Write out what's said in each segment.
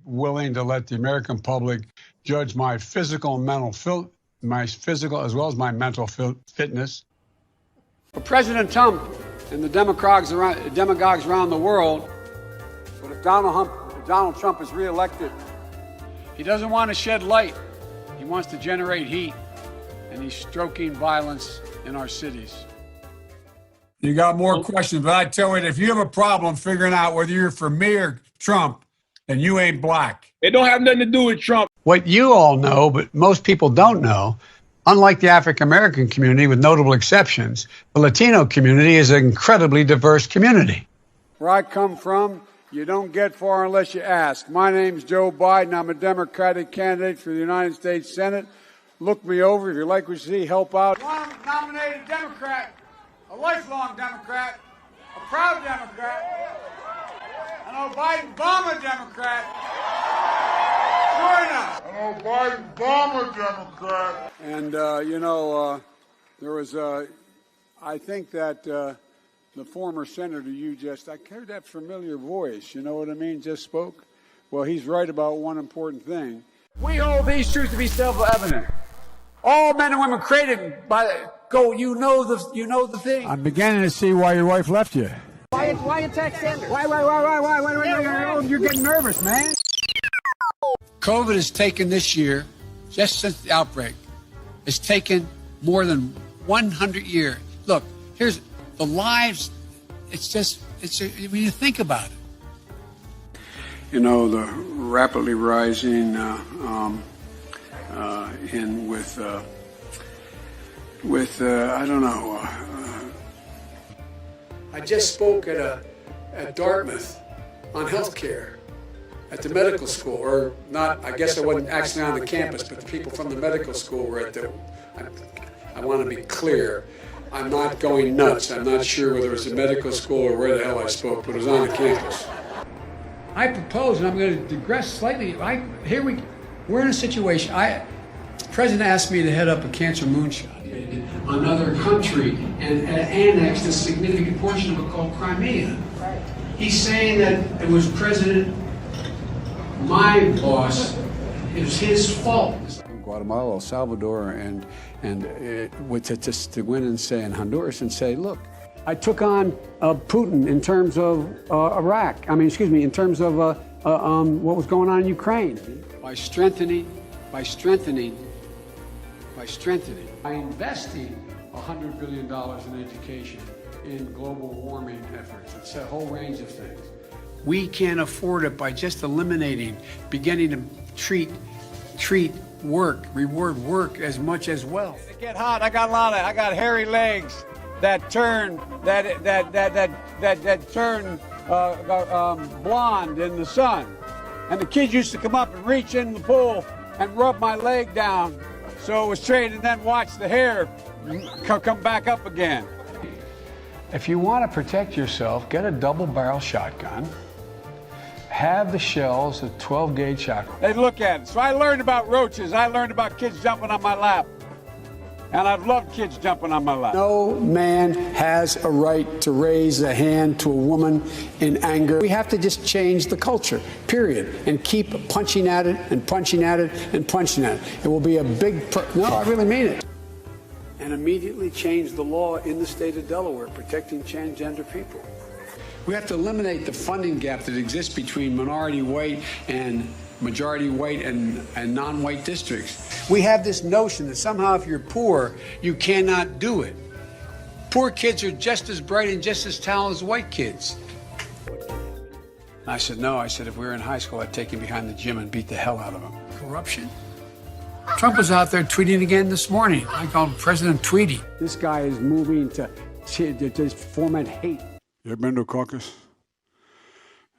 willing to let the American public judge my physical and mental my physical as well as my mental fitness. For President Trump and the demagogues around the world, but if Donald Trump is reelected, he doesn't want to shed light. He wants to generate heat, and he's stoking violence in our cities. You got more questions, but I tell you, if you have a problem figuring out whether you're for me or Trump, then you ain't black. It don't have nothing to do with Trump. What you all know, but most people don't know, unlike the African-American community, with notable exceptions, the Latino community is an incredibly diverse community. Where I come from, you don't get far unless you ask. My name's Joe Biden. I'm a Democratic candidate for the United States Senate. Look me over. If you like what you see, help out. One nominated Democrat, a lifelong Democrat, a proud Democrat, an Obama Democrat. Sure enough. An Obama Democrat. And, there was, I think that the former senator I heard that familiar voice, you know what I mean, just spoke. Well, he's right about one important thing. We hold these truths to be self-evident. All men and women created by you know the thing. I'm beginning to see why your wife left you. Why attack Sanders? Why, you're getting nervous, man. COVID has taken this year, just since the outbreak, has taken more than 100 years. Look, here's the lives. When you think about it. You know, the rapidly rising I don't know. I just spoke at Dartmouth on healthcare at the medical school, or not. I guess I wasn't actually on the campus, but the people from the medical school were at the. I want to be clear. I'm not going nuts. I'm not sure whether it was a medical school or where the hell I spoke, but it was on the campus. I propose, and I'm going to digress slightly. We're in a situation. The president asked me to head up a cancer moonshot. Another country and annex a significant portion of it called Crimea. Right. He's saying that it was my boss, it was his fault. Guatemala, El Salvador, and to go in and say in Honduras and say, look, I took on Putin in terms of Iraq. In terms of what was going on in Ukraine. By strengthening, by investing $100 billion in education, in global warming efforts. It's a whole range of things. We can't afford it by just beginning to treat reward work as much as wealth. It get hot. I got hairy legs that turn blonde in the sun. And the kids used to come up and reach in the pool and rub my leg down so it was straight, and then watch the hair come back up again. If you want to protect yourself, get a double-barrel shotgun. Have the shells, a 12-gauge shotgun. They look at it. So I learned about roaches. I learned about kids jumping on my lap. And I've loved kids jumping on my lap. No man has a right to raise a hand to a woman in anger. We have to just change the culture, period, and keep punching at it and punching at it and punching at it. It will be a no, I really mean it. And immediately change the law in the state of Delaware protecting transgender people. We have to eliminate the funding gap that exists between minority white and majority white and non-white districts. We have this notion that somehow if you're poor, you cannot do it. Poor kids are just as bright and just as talented as white kids. I said, no. I said, if we were in high school, I'd take him behind the gym and beat the hell out of him. Corruption? Trump was out there tweeting again this morning. I call him President Tweety. This guy is moving to foment hate. You ever been to a caucus?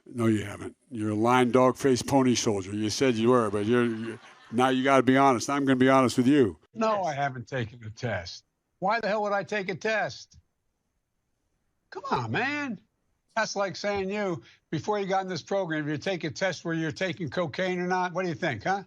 No, you haven't. You're a lying, dog-faced pony soldier. You said you were, but now you got to be honest. I'm going to be honest with you. No, I haven't taken a test. Why the hell would I take a test? Come on, man. That's like saying before you got in this program, if you take a test where you're taking cocaine or not, what do you think, huh?